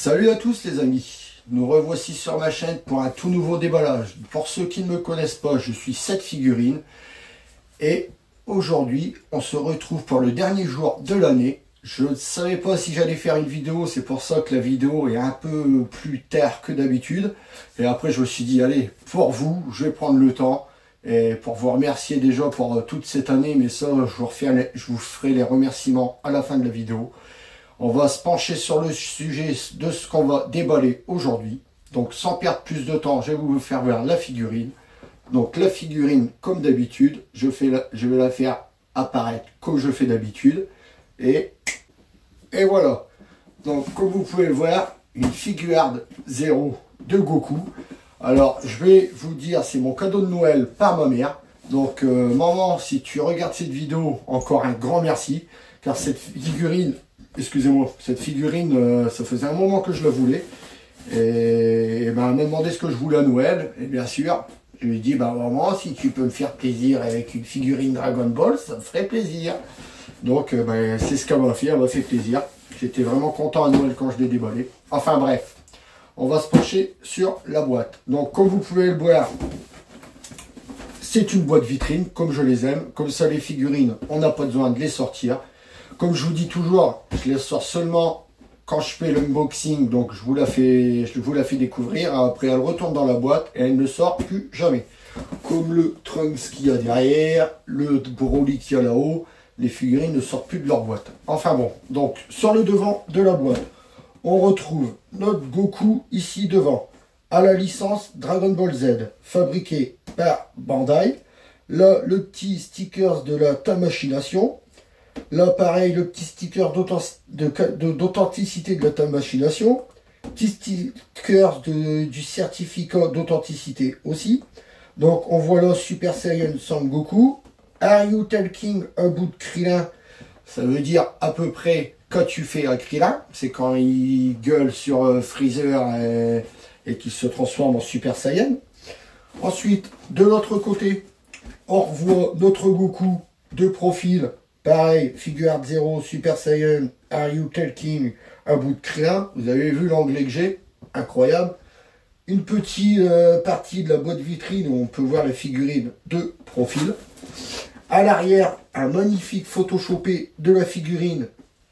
Salut à tous les amis, nous revoici sur ma chaîne pour un tout nouveau déballage. Pour ceux qui ne me connaissent pas, je suis Cette Figurine et aujourd'hui on se retrouve pour le dernier jour de l'année. Je ne savais pas si j'allais faire une vidéo, c'est pour ça que la vidéo est un peu plus tard que d'habitude. Et après je me suis dit allez, pour vous, je vais prendre le temps et pour vous remercier déjà pour toute cette année, mais ça je vous ferai les remerciements à la fin de la vidéo. On va se pencher sur le sujet de ce qu'on va déballer aujourd'hui. Donc sans perdre plus de temps, je vais vous faire voir la figurine. Donc la figurine, comme d'habitude, je vais la faire apparaître comme je fais d'habitude. Et voilà. Donc comme vous pouvez le voir, une Figuarts 0 de Goku. Alors je vais vous dire, c'est mon cadeau de Noël par ma mère. Donc maman, si tu regardes cette vidéo, encore un grand merci. Car cette figurine... Excusez-moi, cette figurine, ça faisait un moment que je la voulais. Et ben, elle m'a demandé ce que je voulais à Noël. Et bien sûr, je lui ai dit, bah maman, si tu peux me faire plaisir avec une figurine Dragon Ball, ça me ferait plaisir. Donc, ben, c'est ce qu'elle m'a fait, elle m'a fait plaisir. J'étais vraiment content à Noël quand je l'ai déballé. Enfin bref, on va se pencher sur la boîte. Donc, comme vous pouvez le voir, c'est une boîte vitrine, comme je les aime. Comme ça, les figurines, on n'a pas besoin de les sortir. Comme je vous dis toujours, je les sors seulement quand je fais l'unboxing, donc je vous la fais découvrir. Après, elle retourne dans la boîte et elle ne sort plus jamais. Comme le Trunks qu'il y a derrière, le Broly qu'il y a là-haut, les figurines ne sortent plus de leur boîte. Enfin bon, donc sur le devant de la boîte, on retrouve notre Goku ici devant, à la licence Dragon Ball Z, fabriqué par Bandai. Là, le petit sticker de la Tamachination. Là, pareil, le petit sticker d'authenticité de la Tamachination. Petit sticker du certificat d'authenticité aussi. Donc, on voit là Super Saiyan Son Goku. Are you talking about Krillin? Ça veut dire à peu près qu'as-tu fait à Krillin. C'est quand il gueule sur Freezer et qu'il se transforme en Super Saiyan. Ensuite, de l'autre côté, on revoit notre Goku de profil. Pareil, Figuarts 0, Super Saiyan, Are You Talking about Krillin? Vous avez vu l'anglais que j'ai? Incroyable. Une petite partie de la boîte vitrine où on peut voir les figurines de profil. À l'arrière, un magnifique photoshopé de la figurine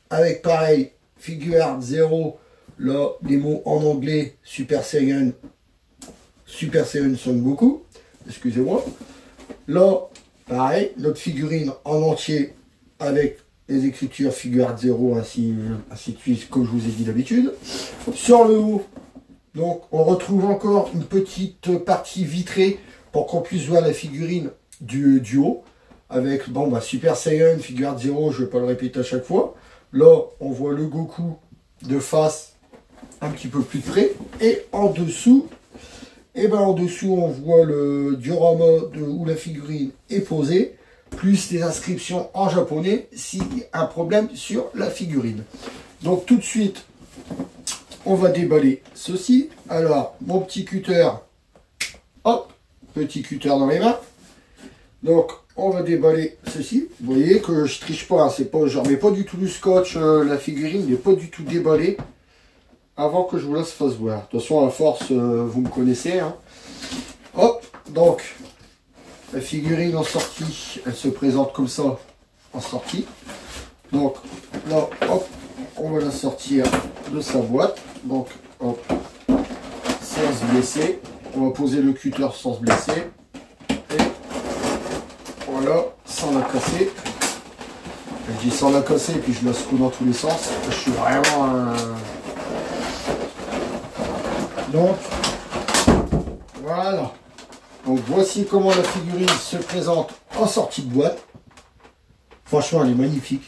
avec pareil, Figuarts 0, là, les mots en anglais, Super Saiyan Son Goku. Excusez-moi. Là, pareil, notre figurine en entier avec les écritures Figuarts 0 ainsi de suite, comme je vous ai dit d'habitude. Sur le haut, donc on retrouve encore une petite partie vitrée pour qu'on puisse voir la figurine du haut. Avec bon, bah, Super Saiyan, Figuarts 0, je ne vais pas le répéter à chaque fois. Là, on voit le Goku de face un petit peu plus près. Et en dessous, on voit le diorama où la figurine est posée, plus les inscriptions en japonais s'il y a un problème sur la figurine. Donc tout de suite, on va déballer ceci. Alors, mon petit cutter, hop, petit cutter dans les mains. Donc, on va déballer ceci. Vous voyez que je triche pas, hein, c'est pas, je remets pas du tout du scotch, la figurine n'est pas du tout déballée avant que je vous laisse fasse voir. De toute façon, à force, vous me connaissez. Hein. Hop, donc, la figurine en sortie, elle se présente comme ça en sortie. Donc là, hop, on va la sortir de sa boîte. Donc, hop, sans se blesser. On va poser le cutter sans se blesser. Et voilà, sans la casser. Je dis sans la casser, et puis je la secoue dans tous les sens. Je suis vraiment un... Donc, voilà. Donc voici comment la figurine se présente en sortie de boîte. Franchement, elle est magnifique.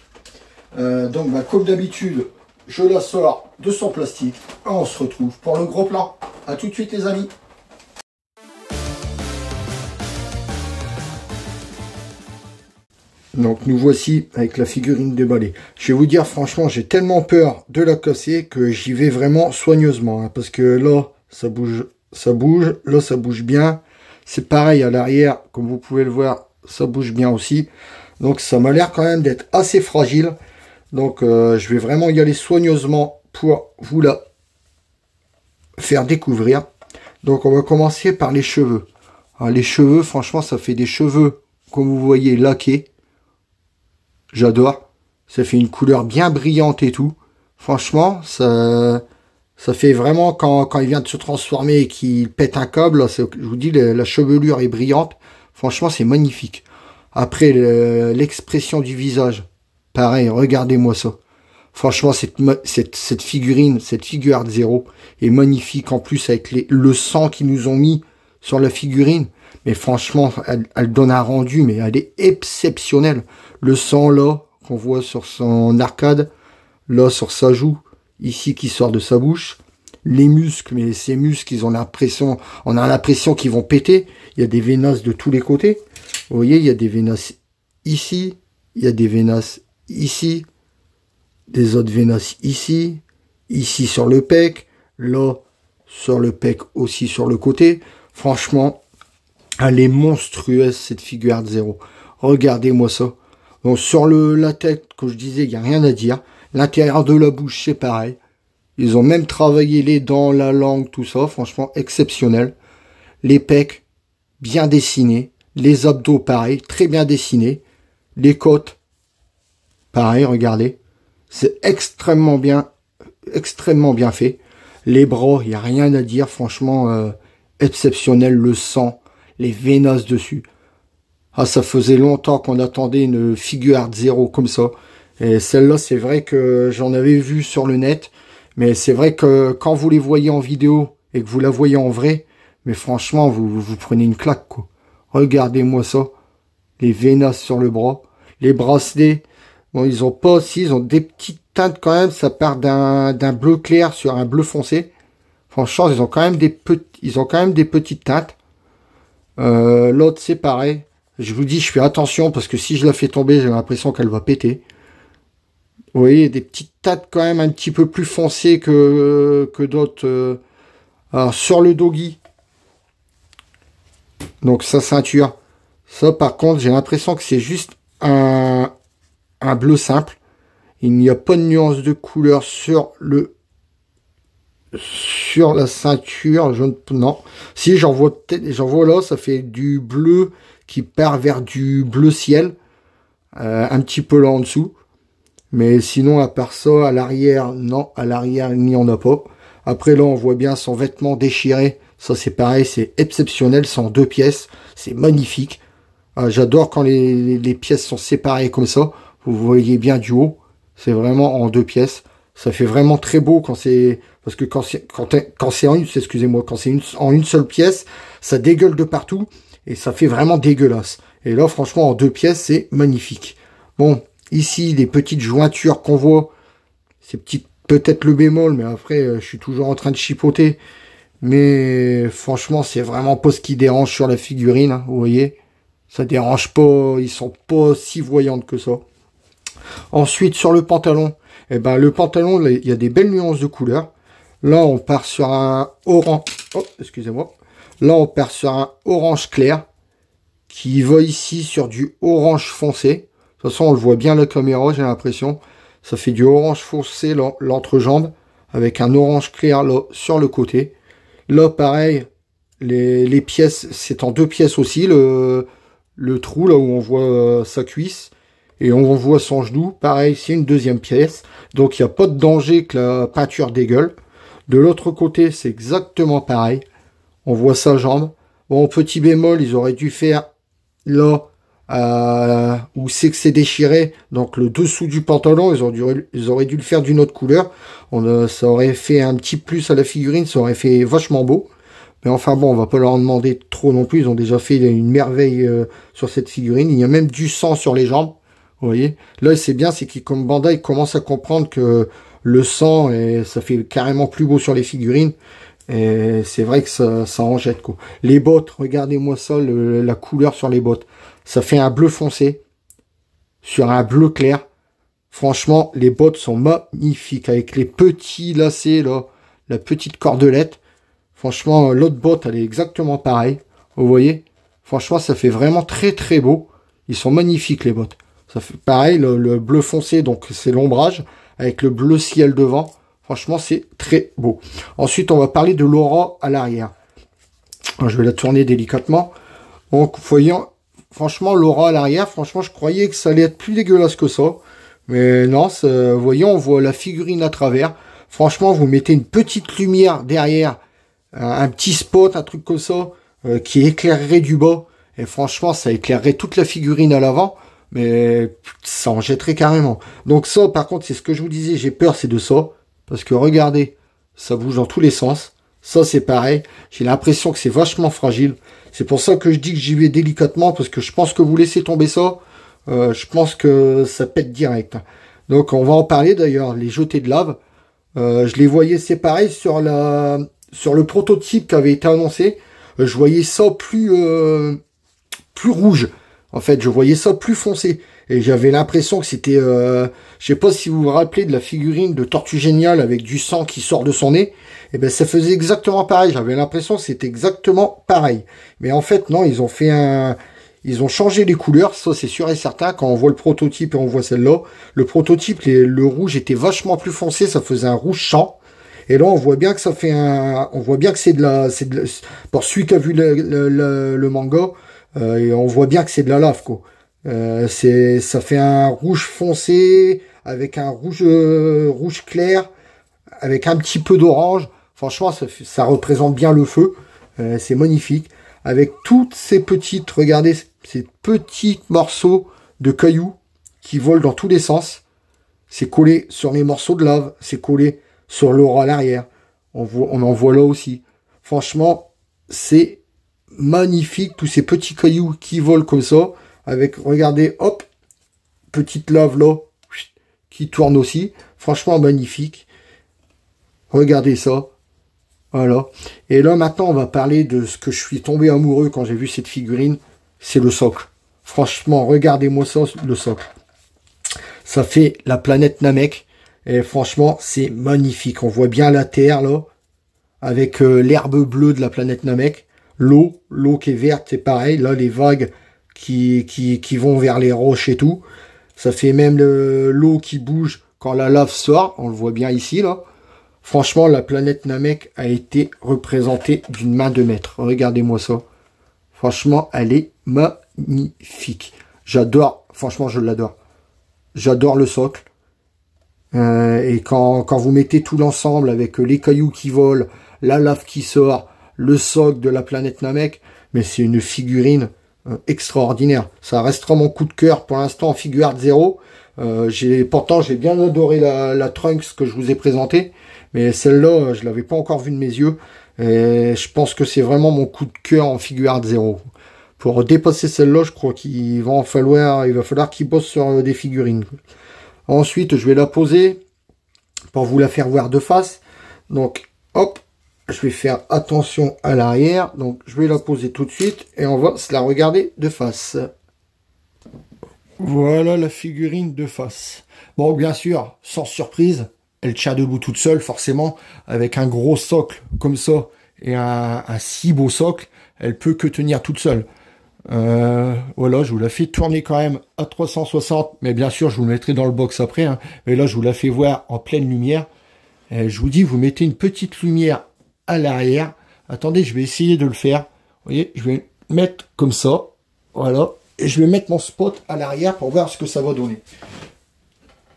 Donc bah, comme d'habitude, je la sors de son plastique. Et on se retrouve pour le gros plan. A tout de suite les amis. Donc nous voici avec la figurine déballée. Je vais vous dire franchement, j'ai tellement peur de la casser que j'y vais vraiment soigneusement. Hein, parce que là, ça bouge. Là, ça bouge bien. C'est pareil à l'arrière, comme vous pouvez le voir, ça bouge bien aussi. Donc ça m'a l'air quand même d'être assez fragile. Donc je vais vraiment y aller soigneusement pour vous la faire découvrir. Donc on va commencer par les cheveux. Alors, les cheveux, franchement, ça fait des cheveux, comme vous voyez, laqués. J'adore. Ça fait une couleur bien brillante et tout. Franchement, ça fait vraiment quand il vient de se transformer et qu'il pète un câble, là, je vous dis, la chevelure est brillante. Franchement, c'est magnifique. Après, l'expression du visage. Pareil, regardez-moi ça. Franchement, cette figurine, cette figure Art Zero est magnifique. En plus, avec le sang qu'ils nous ont mis sur la figurine. Mais franchement, elle donne un rendu, mais elle est exceptionnelle. Le sang, là, qu'on voit sur son arcade, là, sur sa joue, ici, qui sort de sa bouche. Les muscles, mais ces muscles, on a l'impression qu'ils vont péter. Il y a des veinasses de tous les côtés. Vous voyez, il y a des veinasses ici, il y a des veinasses ici, des autres veinasses ici, ici sur le pec, là, sur le pec aussi sur le côté. Franchement, elle est monstrueuse, cette figure Art Zero. Regardez-moi ça. Donc, sur la tête, comme je disais, il n'y a rien à dire. L'intérieur de la bouche, c'est pareil. Ils ont même travaillé les dents, la langue, tout ça. Franchement, exceptionnel. Les pecs, bien dessinés. Les abdos, pareil, très bien dessinés. Les côtes, pareil, regardez. C'est extrêmement bien fait. Les bras, il n'y a rien à dire. Franchement, exceptionnel. Le sang, les veinasses dessus. Ah, ça faisait longtemps qu'on attendait une figure Art Zero comme ça. Et celle-là, c'est vrai que j'en avais vu sur le net. Mais c'est vrai que quand vous les voyez en vidéo et que vous la voyez en vrai, mais franchement, vous prenez une claque, quoi. Regardez-moi ça. Les veinasses sur le bras. Les bracelets. Bon, ils ont des petites teintes quand même. Ça part d'un bleu clair sur un bleu foncé. Franchement, ils ont quand même des petites teintes. L'autre, c'est pareil. Je vous dis, je fais attention parce que si je la fais tomber, j'ai l'impression qu'elle va péter. Vous voyez, des petites teintes quand même un petit peu plus foncées que d'autres. Alors, sur le doggy, donc sa ceinture, ça par contre, j'ai l'impression que c'est juste un bleu simple. Il n'y a pas de nuance de couleur sur la ceinture. Non. Si, j'en vois là, ça fait du bleu qui part vers du bleu ciel. Un petit peu là en dessous. Mais sinon, à part ça, à l'arrière, non, à l'arrière, il n'y en a pas. Après, là, on voit bien son vêtement déchiré. Ça, c'est pareil, c'est exceptionnel. C'est en 2 pièces. C'est magnifique. J'adore quand les pièces sont séparées comme ça. Vous voyez bien du haut. C'est vraiment en 2 pièces. Ça fait vraiment très beau quand c'est... Parce que quand c'est en une seule pièce, ça dégueule de partout. Et ça fait vraiment dégueulasse. Et là, franchement, en 2 pièces, c'est magnifique. Bon... Ici, les petites jointures qu'on voit, c'est peut-être le bémol, mais après, je suis toujours en train de chipoter. Mais franchement, c'est vraiment pas ce qui dérange sur la figurine, hein, vous voyez. Ça dérange pas, ils sont pas si voyantes que ça. Ensuite, sur le pantalon, eh ben, le pantalon, là, il y a des belles nuances de couleurs. Là, on part sur un orange, oh, excusez-moi. Là, on part sur un orange clair, qui va ici sur du orange foncé. De toute façon, on le voit bien à la caméra, j'ai l'impression. Ça fait du orange foncé, l'entrejambe, avec un orange clair là, sur le côté. Là, pareil, les pièces, c'est en 2 pièces aussi, le trou, là où on voit sa cuisse. Et on voit son genou. Pareil, c'est une 2e pièce. Donc, il n'y a pas de danger que la peinture dégueule. De l'autre côté, c'est exactement pareil. On voit sa jambe. Bon, petit bémol, ils auraient dû faire là... où c'est que c'est déchiré, donc le dessous du pantalon, ils auraient dû le faire d'une autre couleur. Ça aurait fait un petit plus à la figurine, ça aurait fait vachement beau. Mais enfin bon, on va pas leur en demander trop non plus, ils ont déjà fait une merveille sur cette figurine. Il y a même du sang sur les jambes, vous voyez. Là, c'est bien, c'est qu'ils, comme Bandai, commence à comprendre que le sang, ça fait carrément plus beau sur les figurines. Et c'est vrai que ça en jette, quoi. Les bottes, regardez-moi ça, la couleur sur les bottes. Ça fait un bleu foncé sur un bleu clair. Franchement, les bottes sont magnifiques avec les petits lacets, là, la petite cordelette. Franchement, l'autre botte, elle est exactement pareille. Vous voyez? Franchement, ça fait vraiment très très beau. Ils sont magnifiques, les bottes. Ça fait pareil, le bleu foncé, donc c'est l'ombrage, avec le bleu ciel devant. Franchement, c'est très beau. Ensuite, on va parler de l'aura à l'arrière. Je vais la tourner délicatement. Donc, voyons, franchement, l'aura à l'arrière, franchement, je croyais que ça allait être plus dégueulasse que ça. Mais non, voyons, on voit la figurine à travers. Franchement, vous mettez une petite lumière derrière, un petit spot, un truc comme ça, qui éclairerait du bas. Et franchement, ça éclairerait toute la figurine à l'avant. Mais ça en jetterait carrément. Donc ça, par contre, c'est ce que je vous disais, j'ai peur, c'est de ça. Parce que regardez, ça bouge dans tous les sens. Ça, c'est pareil. J'ai l'impression que c'est vachement fragile. C'est pour ça que je dis que j'y vais délicatement. Parce que je pense que vous laissez tomber ça. Je pense que ça pète direct. Donc, on va en parler d'ailleurs. Les jetés de lave. Je les voyais, c'est pareil, sur le prototype qui avait été annoncé. Je voyais ça plus rouge. En fait, je voyais ça plus foncé. Et j'avais l'impression que c'était... je sais pas si vous vous rappelez de la figurine de Tortue Géniale avec du sang qui sort de son nez. Et ben ça faisait exactement pareil. J'avais l'impression que c'était exactement pareil. Mais en fait, non, ils ont fait un... Ils ont changé les couleurs, ça c'est sûr et certain. Quand on voit le prototype et on voit celle-là, le prototype, le rouge était vachement plus foncé, ça faisait un rouge sang. Et là, on voit bien que ça fait un... On voit bien que c'est de la... Pour celui qui a vu le manga, et on voit bien que c'est de la lave, quoi. Ça fait un rouge foncé, avec un rouge clair, avec un petit peu d'orange. Franchement, ça représente bien le feu. C'est magnifique. Avec toutes ces petites, regardez, ces petits morceaux de cailloux qui volent dans tous les sens. C'est collé sur les morceaux de lave. C'est collé sur l'aura à l'arrière. On en voit là aussi. Franchement, c'est magnifique. Tous ces petits cailloux qui volent comme ça. Avec, regardez, hop, petite lave là, qui tourne aussi. Franchement, magnifique. Regardez ça. Voilà. Et là, maintenant, on va parler de ce que je suis tombé amoureux quand j'ai vu cette figurine. C'est le socle. Franchement, regardez-moi ça, le socle. Ça fait la planète Namek. Et franchement, c'est magnifique. On voit bien la terre, là, avec l'herbe bleue de la planète Namek. L'eau qui est verte, c'est pareil. Là, les vagues qui vont vers les roches et tout. Ça fait même l'eau qui bouge quand la lave sort. On le voit bien ici, là. Franchement, la planète Namek a été représentée d'une main de maître. Regardez-moi ça. Franchement, elle est magnifique. J'adore, franchement, je l'adore. J'adore le socle. Et quand vous mettez tout l'ensemble avec les cailloux qui volent, la lave qui sort, le socle de la planète Namek, mais c'est une figurine extraordinaire. Ça restera mon coup de cœur pour l'instant en figure art 0. Pourtant, j'ai bien adoré la Trunks que je vous ai présentée. Mais celle-là, je l'avais pas encore vue de mes yeux. Et je pense que c'est vraiment mon coup de cœur en figure art 0. Pour dépasser celle-là, je crois qu'il va falloir qu'il bosse sur des figurines. Ensuite, je vais la poser pour vous la faire voir de face. Donc, hop, je vais faire attention à l'arrière. Donc, je vais la poser tout de suite et on va se la regarder de face. Voilà la figurine de face. Bon, bien sûr, sans surprise, elle tient debout toute seule, forcément, avec un gros socle comme ça et un si beau socle, elle peut que tenir toute seule. Voilà, je vous la fais tourner quand même à 360, mais bien sûr, je vous le mettrai dans le box après. Hein. Mais là, je vous la fais voir en pleine lumière. Et je vous dis, vous mettez une petite lumière à l'arrière. Attendez, je vais essayer de le faire. Vous voyez, je vais mettre comme ça. Voilà. Et je vais mettre mon spot à l'arrière pour voir ce que ça va donner.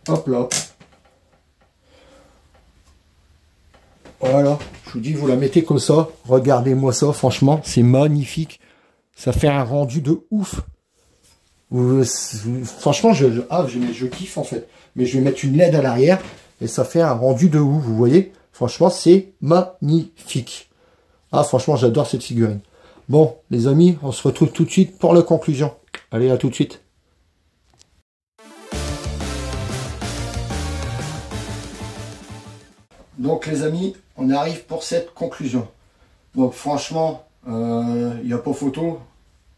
Hop là. Voilà, je vous dis, vous la mettez comme ça. Regardez-moi ça, franchement, c'est magnifique. Ça fait un rendu de ouf. Franchement, je kiffe en fait. Mais je vais mettre une LED à l'arrière et ça fait un rendu de ouf, vous voyez. Franchement, c'est magnifique. Ah, franchement, j'adore cette figurine. Bon, les amis, on se retrouve tout de suite pour la conclusion. Allez, à tout de suite. Donc les amis, on arrive pour cette conclusion. Donc franchement, il n'y a pas photo.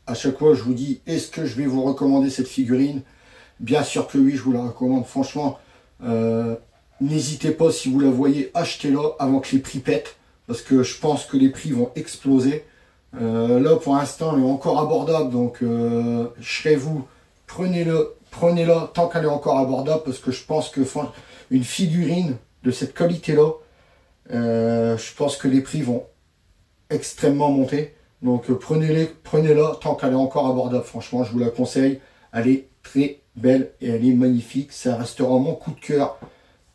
À chaque fois, je vous dis, est-ce que je vais vous recommander cette figurine? Bien sûr que oui, je vous la recommande. Franchement, n'hésitez pas, si vous la voyez, achetez-la avant que les prix pètent. Parce que je pense que les prix vont exploser. Là, pour l'instant, elle est encore abordable. Donc, je serais vous, prenez-la tant qu'elle est encore abordable. Parce que je pense que une figurine de cette qualité-là, je pense que les prix vont extrêmement monter. Donc prenez-la tant qu'elle est encore abordable. Franchement, je vous la conseille. Elle est très belle et elle est magnifique. Ça restera mon coup de cœur.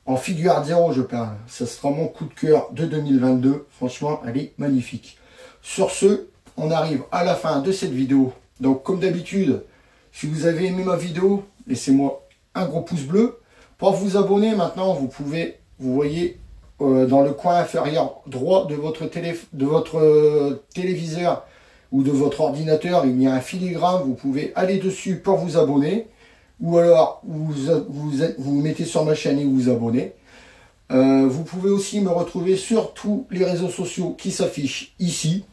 En figure zéro, je parle. Ça sera mon coup de cœur de 2022. Franchement, elle est magnifique. Sur ce, on arrive à la fin de cette vidéo. Donc, comme d'habitude, si vous avez aimé ma vidéo, laissez-moi un gros pouce bleu. Pour vous abonner, maintenant, vous pouvez, vous voyez, dans le coin inférieur droit de votre téléviseur ou de votre ordinateur, il y a un filigrane. Vous pouvez aller dessus pour vous abonner. Ou alors, vous mettez sur ma chaîne et vous abonnez. Vous pouvez aussi me retrouver sur tous les réseaux sociaux qui s'affichent ici.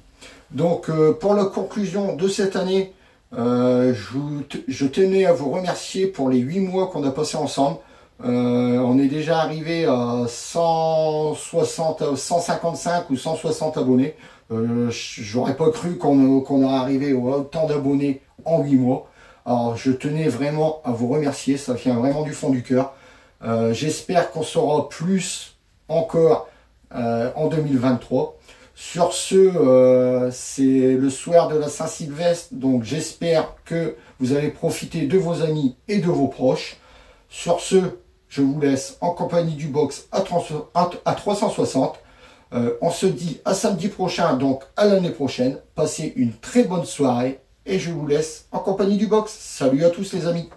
Donc, pour la conclusion de cette année, je tenais à vous remercier pour les 8 mois qu'on a passé ensemble. On est déjà arrivé à 160, 155 ou 160 abonnés. J'aurais pas cru qu'on aurait arrivé à autant d'abonnés en 8 mois. Alors, je tenais vraiment à vous remercier, ça vient vraiment du fond du cœur. J'espère qu'on saura plus encore en 2023. Sur ce, c'est le soir de la Saint-Sylvestre, donc j'espère que vous allez profiter de vos amis et de vos proches. Sur ce, je vous laisse en compagnie du box à 360. On se dit à samedi prochain, donc à l'année prochaine. Passez une très bonne soirée. Et je vous laisse en compagnie du box. Salut à tous les amis.